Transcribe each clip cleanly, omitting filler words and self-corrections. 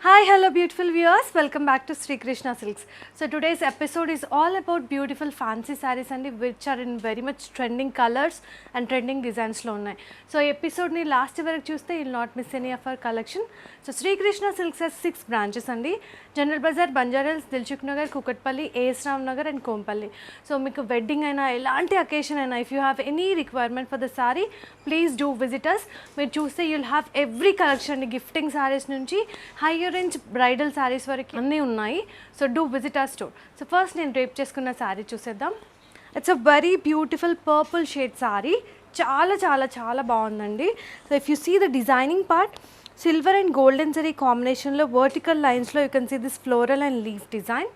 Hi, hello beautiful viewers. Welcome back to Sri Krishna Silks. So today's episode is all about beautiful fancy sarees and which are in very much trending colors and trending designs lo unnai. So episode ni last varaku chuste you will not miss any of our collection. So Sri Krishna Silks has 6 branches andi. General Bazaar, Banjara Hills, Dilchuk Nagar, Kukatpalli, AS Ram Nagar and Kompalli. So meeku wedding aina elanti occasion aina if you have any requirement for the saree, please do visit us. Meer chuste you will have every collection gifting sarees nunchi higher range bridal sarees వరకు అన్నీ ఉన్నాయి. So do visit our store. So first నేను drape చేసుకున్న saree చూసేద్దాం. It's a very beautiful purple shade saree. చాలా చాలా చాలా బాగుందండి. So if you see the designing part, silver and golden zari కాంబినేషన్లో వర్టికల్ లైన్స్లో you can see this floral and leaf design.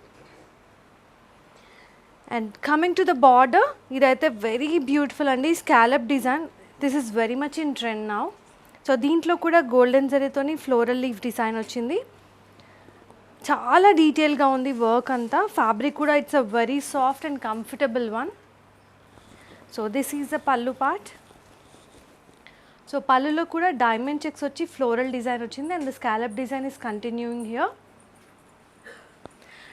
And coming to the border, ఇదైతే very beautiful అండి. Scallop design, this is very much in trend now. So దీంట్లో కూడా golden జరీతోని floral leaf design వచ్చింది. చాలా డీటెయిల్గా ఉంది వర్క్ అంతా. ఫ్యాబ్రిక్ కూడా it's a very soft and comfortable one. So this is the pallu part. So పల్లులో కూడా డైమండ్ చెక్స్ వచ్చి ఫ్లోరల్ డిజైన్ వచ్చింది and the scallop design is continuing here.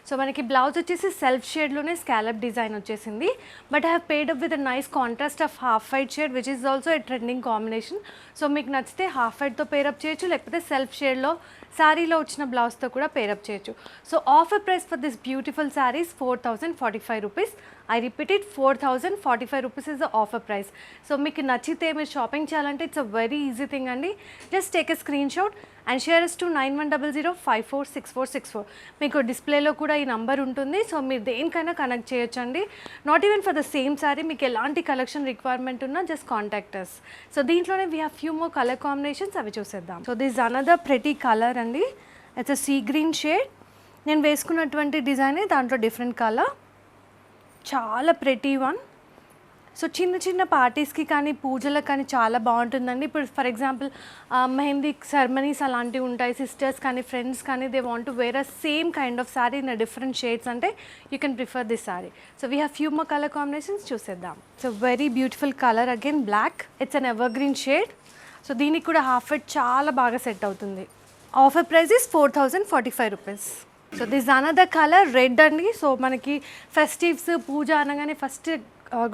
So మనకి బ్లౌజ్ వచ్చేసి సెల్ఫ్ షేడ్లోనే స్కాలప్ డిజైన్ వచ్చేసింది. But I have paid up with a nice contrast of half white shade which is also a trending combination. So మీకు నచ్చితే half వైట్తో pair up చేయొచ్చు, లేకపోతే self షేడ్లో శారీలో వచ్చిన బ్లౌజ్తో కూడా పేరప్ చేయొచ్చు. So offer price for this beautiful sarees 4045 rupees. I repeat it, 4045 rupees is the offer price. So మీకు నచ్చితే మీరు షాపింగ్ చేయాలంటే it's a very easy thing అండి. Just take a screenshot and share us to 9100546464. మీకు డిస్ప్లేలో కూడా ఈ number ఉంటుంది. సో మీరు దేనికైనా కనెక్ట్ చేయొచ్చండి. Not even for the same saree, మీకు ఎలాంటి కలెక్షన్ రిక్వైర్మెంట్ ఉన్నా జస్ట్ కాంటాక్ట్ us. సో దీంట్లోనే we have few more colour combinations, అవి చూసేద్దాం. So this another pretty colour అండి. It's a sea green shade. నేను వేసుకున్నటువంటి డిజైనే దాంట్లో డిఫరెంట్ కలర్, చాలా ప్రెటీ వన్. సో చిన్న చిన్న పార్టీస్కి కానీ పూజలకు కానీ చాలా బాగుంటుందండి. ఇప్పుడు ఫర్ ఎగ్జాంపుల్ మెహందీ సెరమనీస్ అలాంటివి ఉంటాయి, సిస్టర్స్ కానీ ఫ్రెండ్స్ కానీ they want to wear a same kind of saree in different shades అంటే you can prefer this saree. So we have few more colour combinations, చూసేద్దాం. So very beautiful colour again black. It's an evergreen shade. So దీనికి కూడా half white చాలా బాగా set అవుతుంది. Offer price is 4045 rupees. So this another colour red అండి. So మనకి festives పూజ అనగానే ఫస్ట్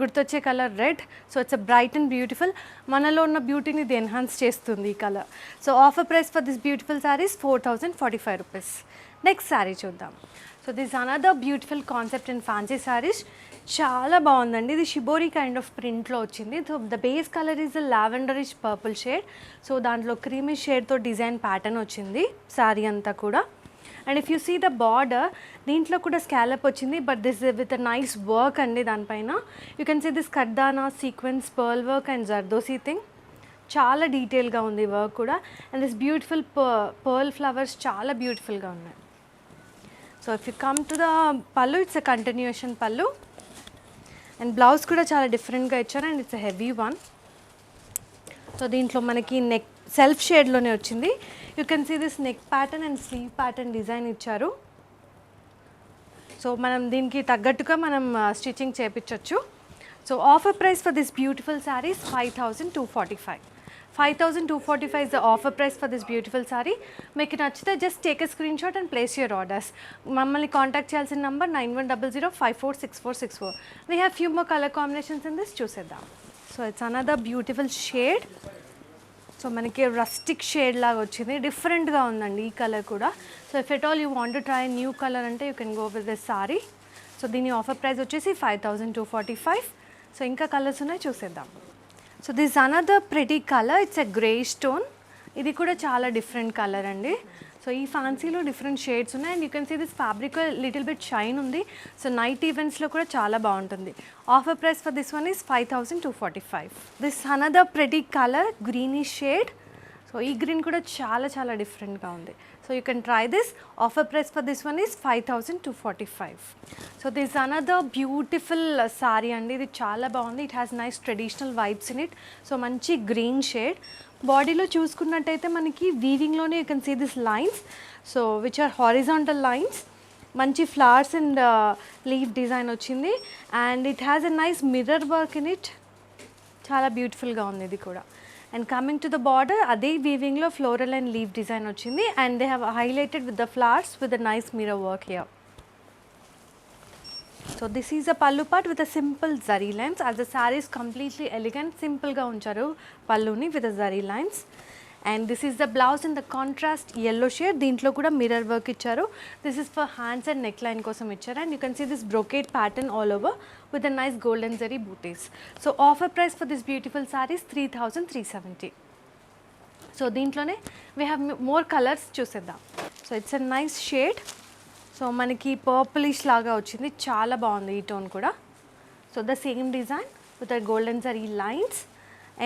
గుర్తొచ్చే colour red. So it's a bright and beautiful. మనలో ఉన్న బ్యూటీని ఇది ఎన్హాన్స్ చేస్తుంది ఈ colour. So offer price for this beautiful sarees 4045 rupees. Next saree చూద్దాం. So this another beautiful concept and fancy sarees. చాలా బాగుందండి. ఇది షిబోరి కైండ్ ఆఫ్ ప్రింట్లో వచ్చింది. So the base colour is lavenderish purple shade. So దాంట్లో creamy షేడ్తో design pattern వచ్చింది saree అంతా కూడా. And if you see the border, దీంట్లో కూడా స్కాలప్ వచ్చింది, but this with a nice work అండి. దానిపైన యూ కెన్ సీ దిస్ కడ్దానా sequence pearl work and zardosi thing. చాలా డీటెయిల్గా ఉంది వర్క్ కూడా. And this beautiful pearl flowers చాలా బ్యూటిఫుల్గా ఉన్నాయి. So if you come to the pallu, it's a continuation pallu. And blouse కూడా చాలా డిఫరెంట్గా ఇచ్చారు and it's a heavy one. So దీంట్లో మనకి నెక్ సెల్ఫ్ షేడ్లోనే వచ్చింది. You can see this neck pattern and sleeve pattern design ఇచ్చారు. సో మనం దీనికి తగ్గట్టుగా మనం స్టిచ్చింగ్ చేయించవచ్చు. So offer price for this beautiful sarees 5245. 5245 is the offer price for this beautiful saree. మీకు నచ్చితే just take a screenshot and place your orders. మమ్మల్ని contact చేయాల్సిన number 9100546464. We have few more colour combinations in this, చూసేద్దాం. So it's another beautiful shade. So మనకి rustic shade లాగా వచ్చింది, డిఫరెంట్గా ఉందండి ఈ కలర్ కూడా. So if at all you want to try new colour అంటే you can go with this saree. So దీని ఆఫర్ ప్రైస్ వచ్చేసి 5245. సో ఇంకా కలర్స్ ఉన్నాయి, చూసేద్దాం. So this another pretty colour. It's a grey stone. ఇది కూడా చాలా డిఫరెంట్ కలర్ అండి. సో ఈ ఫ్యాన్సీలో డిఫరెంట్ షేడ్స్ ఉన్నాయి and you can see this fabric little bit shine ఉంది. సో నైట్ ఈవెంట్స్లో కూడా చాలా బాగుంటుంది. Offer price for this one is 5245. This another pretty colour greenish shade. So ఈ గ్రీన్ కూడా చాలా చాలా డిఫరెంట్గా ఉంది. So you can try this. Offer price for this one is 5245. So this another beautiful sorry అండి. ఇది చాలా బాగుంది. It has nice traditional vibes in it. So మంచి గ్రీన్ షేడ్. బాడీలో చూసుకున్నట్టయితే మనకి వీవింగ్లోనే you can see this lines, so which are horizontal lines. మంచి ఫ్లవర్స్ అండ్ లీఫ్ డిజైన్ వచ్చింది and it has a nice mirror work in it. చాలా బ్యూటిఫుల్గా ఉంది ఇది కూడా. And coming to the border అదే వీవింగ్లో ఫ్లోరల్ అండ్ లీవ్ డిజైన్ వచ్చింది and they have highlighted with the flowers with the nice mirror work here. So this is a pallu part with a simple zari lines. As the sari is completely elegant, సింపుల్గా ఉంచారు పల్లుని with zari lines. And this is the blouse in the contrast yellow shade. దీంట్లో కూడా mirror work ఇచ్చారు. This is for hands and neckline కోసం ఇచ్చారు. And you can see this brocade pattern all over with a nice golden zari బూటీస్. So offer price for this beautiful saris 3370. So దీంట్లోనే we have more colours చూసేద్దాం. So it's a nice shade. So మనకి purplish లాగా వచ్చింది, చాలా బాగుంది ఈ tone కూడా. So the same design with a golden zari lines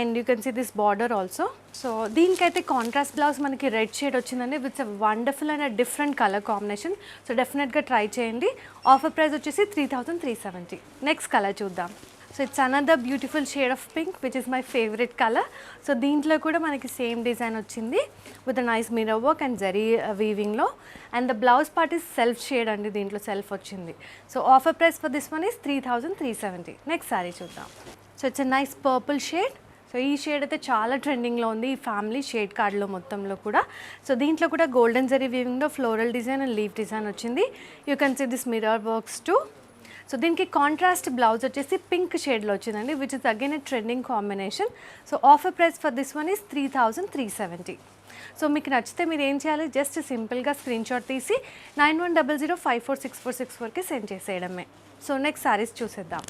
and you can see this border also. So దీనికైతే కాంట్రాస్ట్ బ్లౌజ్ మనకి రెడ్ షేడ్ వచ్చిందండి with wonderful and different colour combination. So డెఫినెట్గా ట్రై చేయండి. ఆఫర్ ప్రైస్ వచ్చేసి 3370. Next colour చూద్దాం. So it's another beautiful shade of pink which is my favourite colour. So దీంట్లో కూడా మనకి సేమ్ డిజైన్ వచ్చింది with nice mirror work and zari వీవింగ్లో. And the blouse part is self shade అండి, దీంట్లో self వచ్చింది. So offer price for this one is 3370. Next sari చూద్దాం. So it's a nice purple shade. So ఈ షేడ్ అయితే చాలా ట్రెండింగ్లో ఉంది ఈ ఫ్యామిలీ షేడ్ కార్డ్లో మొత్తంలో కూడా. సో దీంట్లో కూడా గోల్డెన్ జరీ వీవింగ్లో floral design and leave design వచ్చింది. You can see this mirror works too. So దీనికి కాంట్రాస్ట్ బ్లౌజ్ వచ్చేసి పింక్ షేడ్లో వచ్చిందండి which is again a trending combination. So offer price for this one is 3370. So మీకు నచ్చితే మీరు ఏం చేయాలి, జస్ట్ సింపుల్గా స్క్రీన్ షాట్ తీసి 9100546464కి సెండ్ చేసేయడమే. సో నెక్స్ట్ సారీస్ చూసేద్దాం.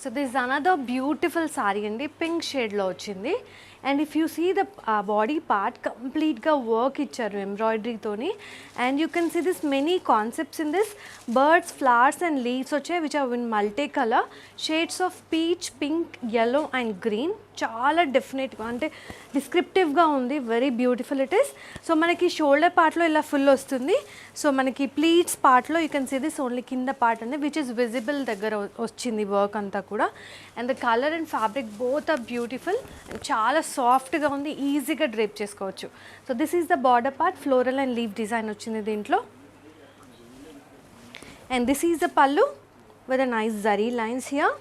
So this another beautiful sorry అండి, పింక్ షేడ్లో వచ్చింది. And if you see the body part కంప్లీట్గా వర్క్ ఇచ్చారు ఎంబ్రాయిడరీతోని. And you can see this many concepts in this birds, flowers and leaves వచ్చాయి which are in multi colour shades of peach, pink, yellow and green. చాలా డెఫినెట్గా అంటే డిస్క్రిప్టివ్గా ఉంది, very beautiful it is. So మనకి shoulder పార్ట్లో ఇలా full వస్తుంది. సో మనకి ప్లీట్స్ పార్ట్లో you can see this only కింద పార్ట్ అండి విచ్ ఇస్ విజిబుల్ దగ్గర వచ్చింది వర్క్ అంతా కూడా. And the colour and fabric both are beautiful. చాలా సాఫ్ట్గా ఉంది, ఈజీగా డ్రేప్ చేసుకోవచ్చు. So this is the border part, floral and leave design వచ్చింది దీంట్లో. And this is the pallu with a nice zari lines here.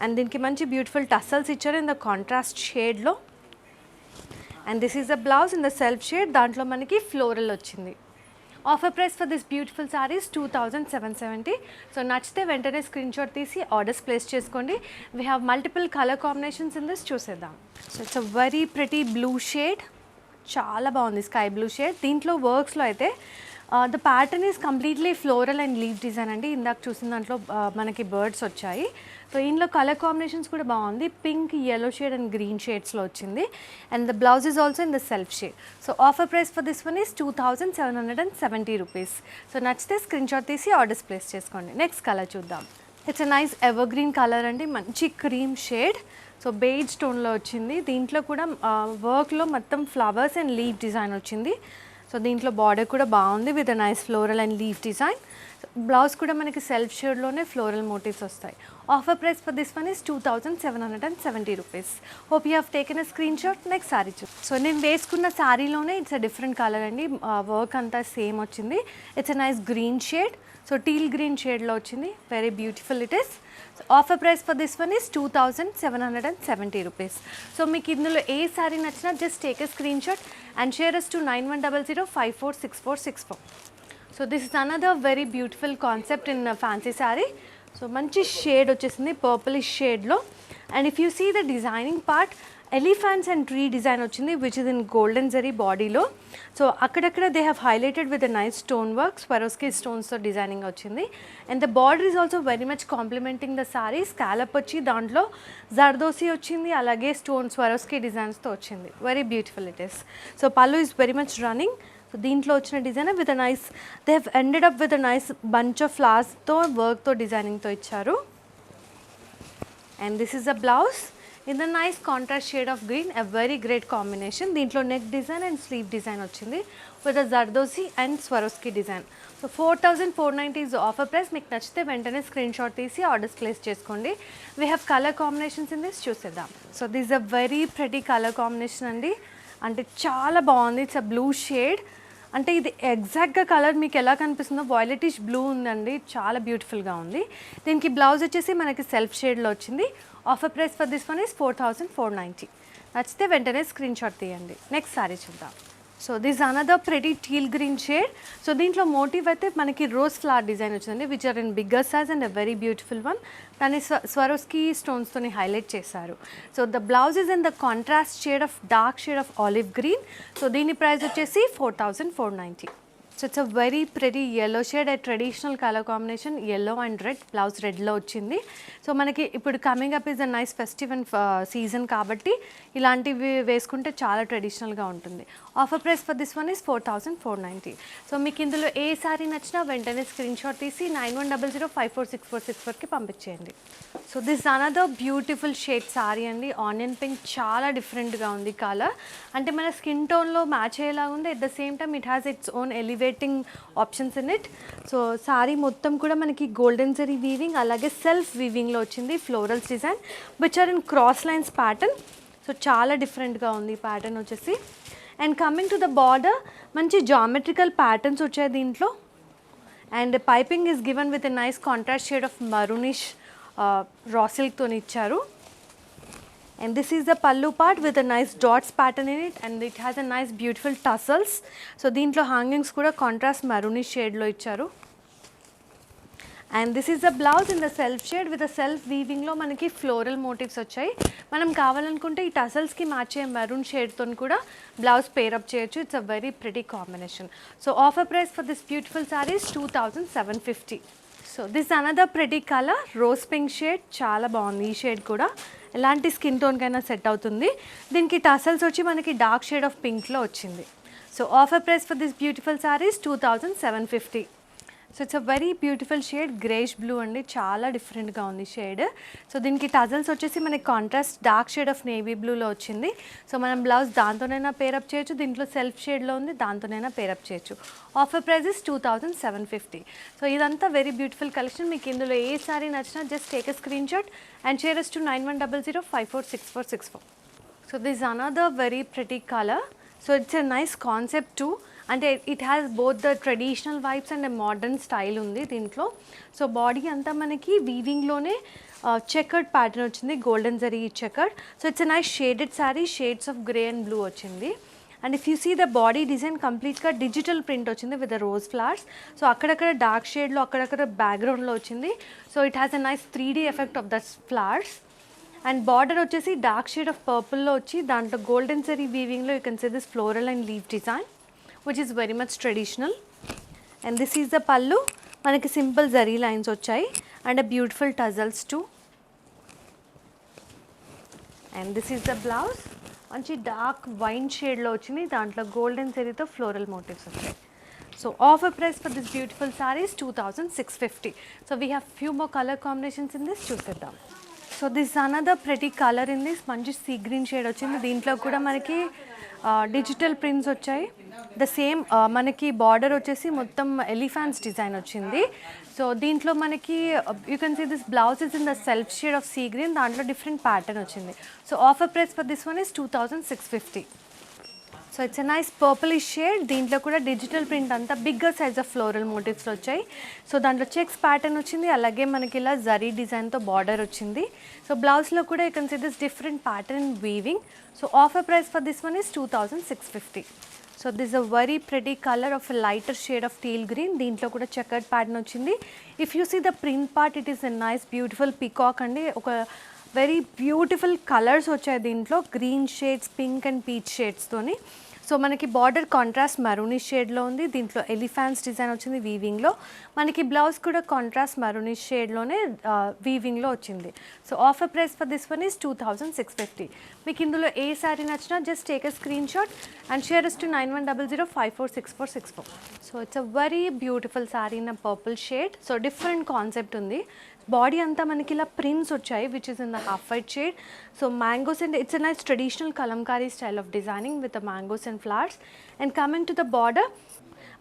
And దీనికి మంచి బ్యూటిఫుల్ టసల్స్ ఇచ్చారు ఇన్ ద కాంట్రాస్ట్ షేడ్లో. And this is the blouse in the self shade, దాంట్లో మనకి floral వచ్చింది. Offer price for this beautiful saris 2770. So నచ్చితే వెంటనే screenshot తీసి ఆర్డర్స్ ప్లేస్ చేసుకోండి. We have multiple colour combinations in this, చూసేద్దాం. So it's a very pretty blue shade, చాలా బాగుంది స్కై బ్లూ షేడ్. దీంట్లో వర్క్స్లో అయితే the pattern is completely floral and leave design అండి. ఇందాక చూసిన దాంట్లో మనకి బర్డ్స్ వచ్చాయి. సో ఇందులో కలర్ కాంబినేషన్స్ కూడా బాగుంది, pink, yellow shade and green షేడ్స్లో వచ్చింది. And the blouse is also in the self shade. So offer price for this one is 2770 rupees. So నచ్చితే స్క్రీన్ షాట్ తీసి ఆర్డర్స్ ప్లేస్ చేసుకోండి. Next colour చూద్దాం. It's a nice evergreen colour అండి, మంచి cream shade. So beige స్టోన్లో వచ్చింది. దీంట్లో కూడా వర్క్లో మొత్తం ఫ్లవర్స్ అండ్ లీవ్ డిజైన్ వచ్చింది. సో దీంట్లో బార్డర్ కూడా బాగుంది with a nice floral and leave design. Blouse కూడా మనకి సెల్ఫ్ షేడ్లోనే ఫ్లోరల్ మోటివ్స్ వస్తాయి. Offer price for this one is 2770 rupees. Hope you have taken a screenshot. Next sari చూ. So నేను వేసుకున్న శారీలోనే ఇట్స్ అ డిఫరెంట్ కలర్ అండి, work అంతా సేమ్ వచ్చింది. It's a nice green shade. So teal green షేడ్లో వచ్చింది, very beautiful it is. Offer price for this one is 2770 rupees. So మీకు ఇందులో ఏ శారీ నచ్చినా just take a screenshot and share us to 9100546464. So this is another very beautiful concept in fancy sari. So మంచి shade వచ్చేసింది purplish షేడ్లో. And if you see the designing part, elephants and tree design వచ్చింది which is in golden zari బాడీలో. So అక్కడక్కడ they have highlighted with nice stone work, Swarovski స్టోన్స్తో designing వచ్చింది. And the border is also very much complementing the sari. Scallop వచ్చి దాంట్లో జర్దోసి వచ్చింది, అలాగే stone Swarovski డిజైన్స్తో వచ్చింది, very beautiful it is. So pallu is very much running. So దీంట్లో వచ్చిన design with a nice, they have ended up with a nice bunch of ఫ్లవర్స్తో వర్క్తో డిజైనింగ్తో ఇచ్చారు. And this is the blouse in the nice contrast shade of green, a very great combination. దీంట్లో neck design and sleeve design వచ్చింది with a zardozi and Swarovski design. So 4490 is offer price. మీకు నచ్చితే వెంటనే screenshot తీసి orders place చేసుకోండి. We have colour combinations in this, చూసేద్దాం. So this a very pretty colour combination అండి, అంటే చాలా బాగుంది. ఇట్స్ అ బ్లూ షేడ్, అంటే ఇది ఎగ్జాక్ట్గా కలర్ మీకు ఎలా కనిపిస్తుందో వాయిలెటిష్ బ్లూ ఉందండి, చాలా బ్యూటిఫుల్గా ఉంది. దీనికి బ్లౌజ్ వచ్చేసి మనకి సెల్ఫ్ షేడ్లో వచ్చింది. Offer price for this one is 4490. నచ్చితే వెంటనే స్క్రీన్ షాట్ తీయండి. నెక్స్ట్ సారీ చూద్దాం. So this another pretty teal green shade. So దీంట్లో మోటివ్ అయితే మనకి రోజ్ ఫ్లవర్ డిజైన్ వచ్చిందండి, which are in bigger size and a very beautiful one. దాన్ని Swarovski స్టోన్స్తోని హైలైట్ చేశారు. So the blouse is in the contrast shade of dark shade of olive green. So దీని price వచ్చేసి 4490. So it's a very pretty yellow shade, a traditional colour combination yellow and red. Blouse రెడ్లో వచ్చింది. So మనకి ఇప్పుడు coming up is a nice festive and season కాబట్టి ఇలాంటివి వేసుకుంటే చాలా ట్రెడిషనల్గా ఉంటుంది. Offer price for this one is 4490. So మీకు ఇందులో ఏ సారీ నచ్చినా వెంటనే స్క్రీన్ షాట్ తీసి 9100546464కి పంపించేయండి. So this another beautiful shade sorry అండి. ఆనియన్ పింక్ చాలా డిఫరెంట్గా ఉంది కలర్, అంటే మన స్కిన్ టోన్లో మ్యాచ్ అయ్యేలా ఉంది. At the same time it has its own elevating options in it. So sari మొత్తం కూడా మనకి గోల్డెన్ జరీ వీవింగ్ అలాగే సెల్ఫ్ వీవింగ్లో వచ్చింది, florals design which are in cross lines pattern. So చాలా డిఫరెంట్గా ఉంది ప్యాటర్న్ వచ్చేసి. And coming to the border మంచి జామెట్రికల్ ప్యాటర్న్స్ వచ్చాయి దీంట్లో. And piping is given with a nice contrast shade of maroonish raw సిల్క్తో ఇచ్చారు. And this is the pallu part with a nice dots pattern in it, and it has a nice beautiful tassels. So దీంట్లో hangings కూడా contrast maroonish షేడ్లో ఇచ్చారు. And this is the blouse in the self shade with the self వీవింగ్లో మనకి floral motifs వచ్చాయి. మనం కావాలనుకుంటే ఈ టసల్స్కి మ్యాచ్ అయ్యే మెరూన్ షేడ్తో కూడా బ్లౌజ్ పేరప్ చేయొచ్చు. It's a very pretty combination. So offer price for this beautiful saris 2750. So this another pretty colour rose pink shade, చాలా బాగుంది ఈ షేడ్ కూడా. ఎలాంటి స్కిన్ టోన్కైనా సెట్ అవుతుంది. దీనికి టసల్స్ వచ్చి మనకి డార్క్ షేడ్ ఆఫ్ పింక్లో వచ్చింది. So offer price for this beautiful saris 2750. So it's a very beautiful shade greyish blue అండి, చాలా డిఫరెంట్గా ఉంది షేడ్. సో దీనికి టజల్స్ వచ్చేసి మనకి contrast dark shade of navy బ్లూలో వచ్చింది. సో మనం బ్లౌజ్ దాంతోనైనా పేరప్ చేయొచ్చు, దీంట్లో సెల్ఫ్ షేడ్లో ఉంది దాంతోనైనా పేరప్ చేయొచ్చు. Offer price is 2750. సో ఇదంతా వెరీ బ్యూటిఫుల్ కలెక్షన్. మీకు ఇందులో ఏ సారీ నచ్చినా just take a screenshot and share us to 9100546464. So this another very pretty colour. So it's a nice concept too, అంటే it has both the traditional vibes and modern style ఉంది దీంట్లో. So body అంతా మనకి వీవింగ్లోనే checkered pattern వచ్చింది, golden zari checkered. So it's a nice shaded sari, shades of grey and blue వచ్చింది. And if you see the body design కంప్లీట్గా digital print వచ్చింది with the rose flowers. So అక్కడక్కడ డార్క్ షేడ్లో అక్కడక్కడ బ్యాక్గ్రౌండ్లో వచ్చింది. So it has a nice 3D effect of the flowers. And border వచ్చేసి dark shade of పర్పుల్లో వచ్చి దాంట్లో గోల్డెన్ జరీ వీవింగ్లో you can see this floral and leave design which is very much traditional. And this is the pallu, మనకి simple zari lines వచ్చాయి and beautiful tassels too. And this is the blouse, మంచి dark wine షేడ్లో వచ్చింది, దాంట్లో golden జరీతో floral motifs వచ్చాయి. So offer price for this beautiful saris 2650. So we have few more colour combinations in this, చూసేద్దాం. So this another pretty colour in this, మంచి sea green shade వచ్చింది. దీంట్లో కూడా మనకి డిజిటల్ ప్రింట్స్ వచ్చాయి. ద సేమ్ మనకి border వచ్చేసి మొత్తం ఎలిఫాంట్స్ డిజైన్ వచ్చింది. సో దీంట్లో మనకి you can see this blouse is in the self shade of sea green, దాంట్లో డిఫరెంట్ ప్యాటర్న్ వచ్చింది. So offer price for this one is 2650. So it's a nice purplish shade. దీంట్లో కూడా digital print అంతా bigger size of floral మోటివ్స్లో వచ్చాయి. So దాంట్లో checks pattern వచ్చింది, అలాగే మనకి ఇలా జరీ డిజైన్తో బార్డర్ వచ్చింది. సో బ్లౌజ్లో కూడా you can see this different pattern weaving. So offer price for this one is 2650. So this a very pretty colour of a lighter shade of teal green. దీంట్లో కూడా చెకర్డ్ ప్యాటర్న్ వచ్చింది. If you see the print part, it is a nice beautiful peacock అండి. ఒక very beautiful colours వచ్చాయి దీంట్లో, green shades, pink and peach షేడ్స్తోని. So మనకి border contrast maroonish షేడ్లో ఉంది, దీంట్లో ఎలిఫాంట్స్ డిజైన్ వచ్చింది వీవింగ్లో. మనకి బ్లౌజ్ కూడా కాంట్రాస్ట్ మరూనిష్ షేడ్లోనే వీవింగ్లో వచ్చింది. So offer price for this one is 2650. మీకు ఇందులో ఏ శారీ నచ్చినా just take a screenshot and share us to 9100546464. So it's a very beautiful sari in a purple shade. So different concept ఉంది. Body అంతా మనకి ఇలా prints వచ్చాయి which is in the half white shade. So mangoes and it's a nice traditional Kalamkari style of designing with mangoes and flowers. And coming to the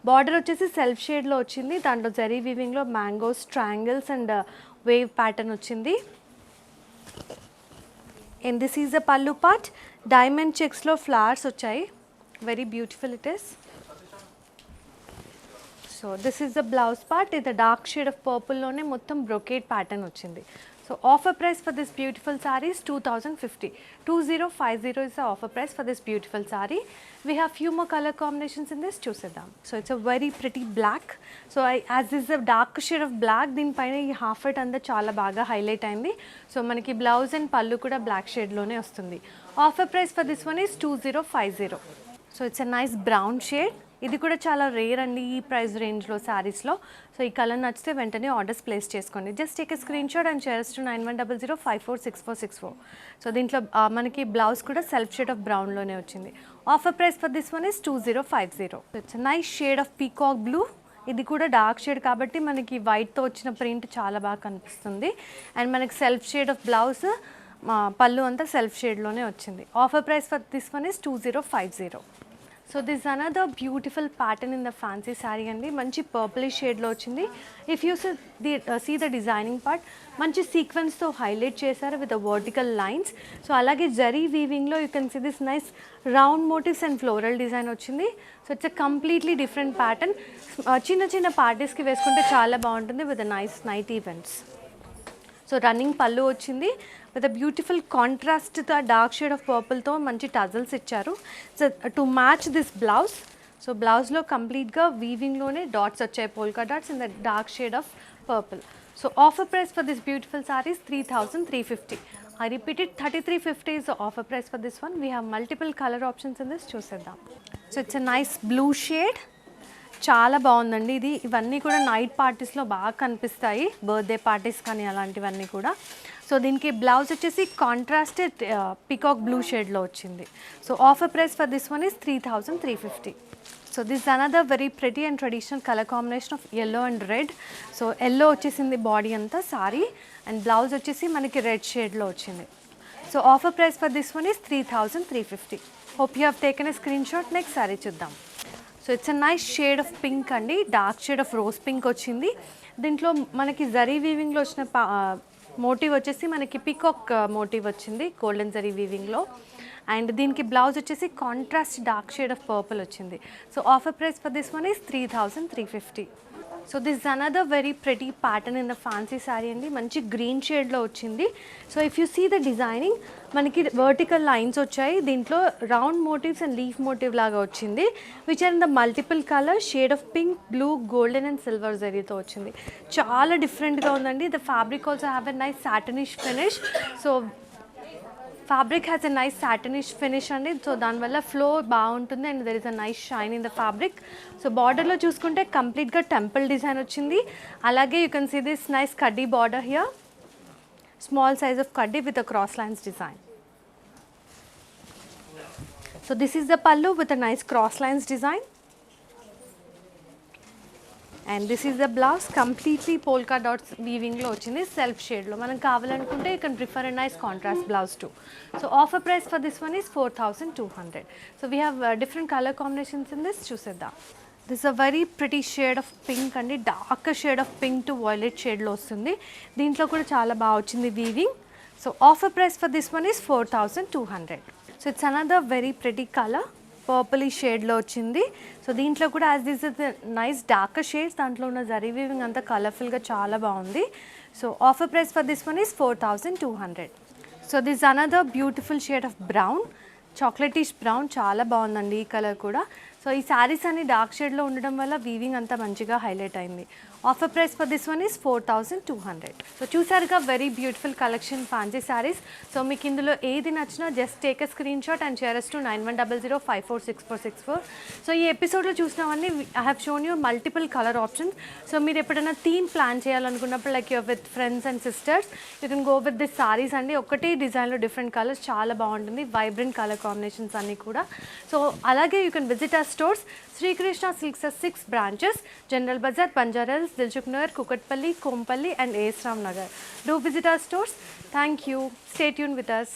border వచ్చేసి self షేడ్లో వచ్చింది, దాంట్లో జరీ వీవింగ్లో mangoes, triangles and wave pattern వచ్చింది. And this is the pallu part, diamond చెక్స్లో flowers వచ్చాయి, very beautiful it is. So this is the blouse part, ఇది dark shade of పర్పుల్లోనే మొత్తం బ్రొకేట్ ప్యాటర్న్ వచ్చింది. So So offer price for this beautiful saree is 2050. 2050 is the offer price for this beautiful saree. We have few more color combinations in this. చూసేద్దాం. So it's a very pretty black. So as this is a dark shade of black, దీనిపైన ఈ half white అంతా చాలా బాగా highlight అయింది. So మనకి blouse and పళ్ళు కూడా బ్లాక్ షేడ్లోనే వస్తుంది. Offer price for this one is 2050. So it's a nice brown shade. ఇది కూడా చాలా రేర్ అండి ఈ ప్రైస్ రేంజ్లో శారీస్లో. సో ఈ కలర్ నచ్చితే వెంటనే ఆర్డర్స్ ప్లేస్ చేసుకోండి. Just take a screen shot and shares to 9100546464. So దీంట్లో మనకి బ్లౌజ్ కూడా సెల్ఫ్ షేడ్ ఆఫ్ బ్రౌన్లోనే వచ్చింది. Offer price for this one is 2050. It's nice shade of peacock blue. ఇది కూడా డార్క్ షేడ్ కాబట్టి మనకి వైట్తో వచ్చిన ప్రింట్ చాలా బాగా కనిపిస్తుంది. అండ్ మనకి సెల్ఫ్ షేడ్ ఆఫ్ బ్లౌజ్, పళ్ళు అంతా సెల్ఫ్ షేడ్లోనే వచ్చింది. Offer price for this one is 2050. So this another beautiful pattern in the fancy sari అండి. మంచి పర్పులిష్ షేడ్లో వచ్చింది. If you see the designing part, మంచి సీక్వెన్స్తో హైలైట్ చేశారు with the vertical lines. So అలాగే జరీ వీవింగ్లో you can see this nice round motifs and floral design వచ్చింది. So it's a completely different pattern. చిన్న చిన్న పార్టీస్కి వేసుకుంటే చాలా బాగుంటుంది with nice night events. So running pallu వచ్చింది with a beautiful contrast dark shade of పర్పుల్తో మంచి టజల్స్ ఇచ్చారు. So to match this blouse, so బ్లౌజ్లో కంప్లీట్గా వీవింగ్లోనే డాట్స్ వచ్చాయి, polka dots in the dark shade of purple. So offer price for this beautiful saris 3350. I repeat it, 3350 is the offer price for this one. We have multiple color options in this. చూసేద్దాం. So it's a nice blue shade. చాలా బాగుందండి ఇది. ఇవన్నీ కూడా night పార్టీస్లో బాగా కనిపిస్తాయి, birthday parties కానీ అలాంటివన్నీ కూడా. సో దీనికి బ్లౌజ్ వచ్చేసి కాంట్రాస్టెడ్ పీకాక్ బ్లూ షేడ్లో వచ్చింది. So offer price for this one is 3350. So this another very pretty and traditional colour combination of yellow and red. So yellow వచ్చేసింది బాడీ అంతా సారీ, అండ్ బ్లౌజ్ వచ్చేసి మనకి రెడ్ షేడ్లో వచ్చింది. So offer price for this one is 3350. Hope you have taken a screenshot. Next sari చూద్దాం. So it's a nice shade of pink అండి. Dark shade of rose pink వచ్చింది. దీంట్లో మనకి జరీ వీవింగ్లో వచ్చిన మోటివ్ వచ్చేసి మనకి పీకాక్ మోటివ్ వచ్చింది గోల్డెన్ జరీ వీవింగ్లో. అండ్ దీనికి బ్లౌజ్ వచ్చేసి contrast dark shade of purple వచ్చింది. So offer price for this one is 3350. So this another very pretty pattern in the fancy sari అండి. మంచి గ్రీన్ షేడ్లో వచ్చింది. So if you see the designing, మనకి vertical lines వచ్చాయి. దీంట్లో round motifs and leaf motif లాగా వచ్చింది, which are in the multiple colour shade of pink, blue, golden and silver జరీతో వచ్చింది. చాలా డిఫరెంట్గా ఉందండి. The fabric also have a nice satinish finish. So fabric has a nice satinish finish అండి. So దానివల్ల flow బాగుంటుంది and there is a nice shine in the fabric. So బార్డర్లో చూసుకుంటే కంప్లీట్గా టెంపుల్ డిజైన్ వచ్చింది. అలాగే you can see this nice కడ్డీ border here, small size of kaddi with a cross lines design. So this is the pallu with a nice cross lines design, and this is the blouse, completely polka dots weaving lo ochindi, self shade lo. Manam kavalanunte you can prefer a nice contrast blouse too. So offer price for this one is 4200. So we have different color combinations in this. చూసేద్దాం. This is a very pretty shade of pink అండి. Dark shade of pink to violet షేడ్లో వస్తుంది. దీంట్లో కూడా చాలా బాగా వచ్చింది weaving. So offer price for this one is 4200. So it's another very pretty colour, purple షేడ్లో వచ్చింది. సో దీంట్లో కూడా as this is nice dark shades, దాంట్లో ఉన్న జరీ వీవింగ్ అంతా కలర్ఫుల్గా చాలా బాగుంది. So offer price for this one is 4200. So this another beautiful shade of brown, chocolatish brown. చాలా బాగుందండి ఈ కలర్ కూడా. సో ఈ శారీస్ అన్ని డార్క్ షేడ్లో ఉండడం వల్ల వీవింగ్ అంతా మంచిగా హైలైట్ అయింది. Offer price for this one is 4200. So చూసారుగా very beautiful collection fancy saris. So మీకు ఇందులో ఏది నచ్చినా just take a screenshot and share to 9100546464. So ఈ ఎపిసోడ్లో చూసినవన్నీ I have shown you multiple colour options. So మీరు ఎప్పుడైనా థీమ్ ప్లాన్ చేయాలనుకున్నప్పుడు like your with friends and sisters, you can go with this saris అండి. ఒకటే డిజైన్లో డిఫరెంట్ కలర్స్, చాలా బాగుంటుంది. వైబ్రెంట్ కలర్ కాంబినేషన్స్ అన్నీ కూడా. సో అలాగే you can visit our stores, Sri Krishna Silks has 6 branches, General Bazar, Banjaras, Dilchuk Nagar, Kukatpalli, Kompalli and AS Ram Nagar. Do visit our stores. Thank you. Stay tuned with us.